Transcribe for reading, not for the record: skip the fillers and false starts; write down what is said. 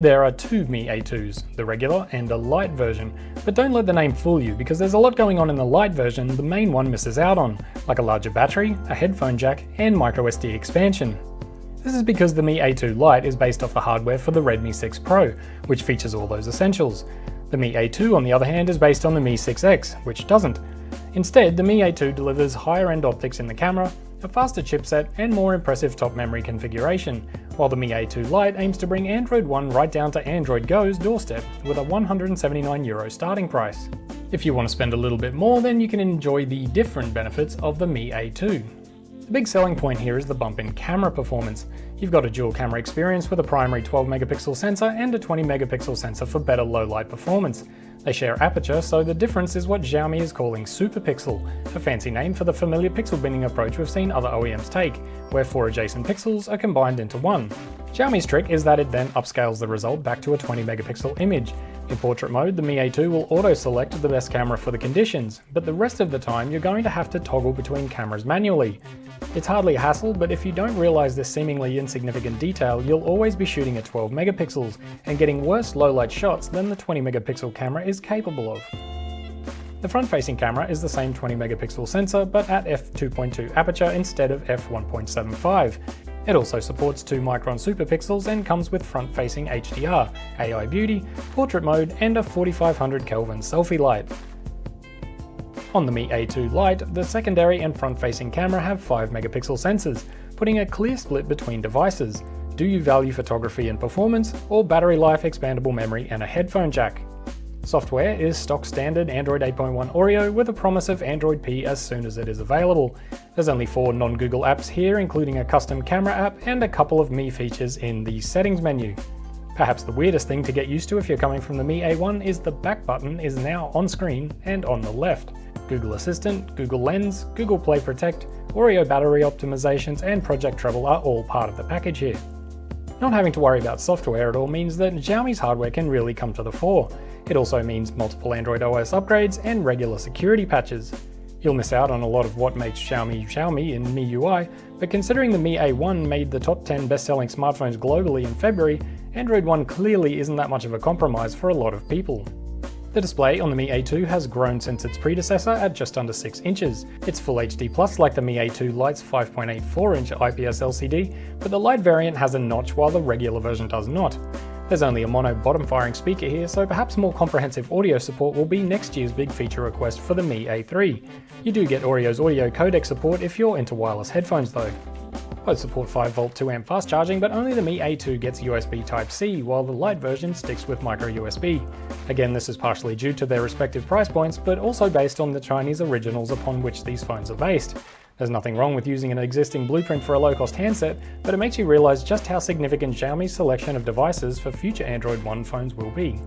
There are two Mi A2s, the regular and a Lite version, but don't let the name fool you because there's a lot going on in the Lite version the main one misses out on, like a larger battery, a headphone jack, and microSD expansion. This is because the Mi A2 Lite is based off the hardware for the Redmi 6 Pro, which features all those essentials. The Mi A2 on the other hand is based on the Mi 6X, which doesn't. Instead, the Mi A2 delivers higher-end optics in the camera, a faster chipset, and more impressive top memory configuration, while the Mi A2 Lite aims to bring Android One right down to Android Go's doorstep with a €179 starting price. If you want to spend a little bit more, then you can enjoy the different benefits of the Mi A2. The big selling point here is the bump in camera performance. You've got a dual camera experience with a primary 12-megapixel sensor and a 20-megapixel sensor for better low-light performance. They share aperture, so the difference is what Xiaomi is calling super pixel, a fancy name for the familiar pixel binning approach we've seen other OEMs take, where 4 adjacent pixels are combined into one. Xiaomi's trick is that it then upscales the result back to a 20-megapixel image. In portrait mode, the Mi A2 will auto-select the best camera for the conditions, but the rest of the time you're going to have to toggle between cameras manually. It's hardly a hassle, but if you don't realize this seemingly insignificant detail, you'll always be shooting at 12 megapixels and getting worse low-light shots than the 20-megapixel camera is capable of. The front-facing camera is the same 20-megapixel sensor, but at f2.2 aperture instead of f1.75. It also supports 2-micron superpixels and comes with front-facing HDR, AI beauty, portrait mode, and a 4500 Kelvin selfie light. On the Mi A2 Lite, the secondary and front-facing camera have 5-megapixel sensors, putting a clear split between devices. Do you value photography and performance, or battery life, expandable memory, and a headphone jack? Software is stock standard Android 8.1 Oreo with a promise of Android P as soon as it is available. There's only 4 non-Google apps here, including a custom camera app and a couple of Mi features in the settings menu. Perhaps the weirdest thing to get used to if you're coming from the Mi A1 is the back button is now on screen and on the left. Google Assistant, Google Lens, Google Play Protect, Oreo battery optimizations, and Project Treble are all part of the package here. Not having to worry about software at all means that Xiaomi's hardware can really come to the fore. It also means multiple Android OS upgrades and regular security patches. You'll miss out on a lot of what makes Xiaomi Xiaomi in MIUI, but considering the Mi A1 made the top 10 best-selling smartphones globally in February, Android One clearly isn't that much of a compromise for a lot of people. The display on the Mi A2 has grown since its predecessor at just under 6 inches. It's Full HD Plus like the Mi A2 Lite's 5.84-inch IPS LCD, but the Lite variant has a notch while the regular version does not. There's only a mono bottom-firing speaker here, so perhaps more comprehensive audio support will be next year's big feature request for the Mi A3. You do get Oreo's audio codec support if you're into wireless headphones though. Both support 5V 2A fast charging, but only the Mi A2 gets USB Type-C, while the Lite version sticks with micro USB. Again, this is partially due to their respective price points, but also based on the Chinese originals upon which these phones are based. There's nothing wrong with using an existing blueprint for a low-cost handset, but it makes you realize just how significant Xiaomi's selection of devices for future Android One phones will be.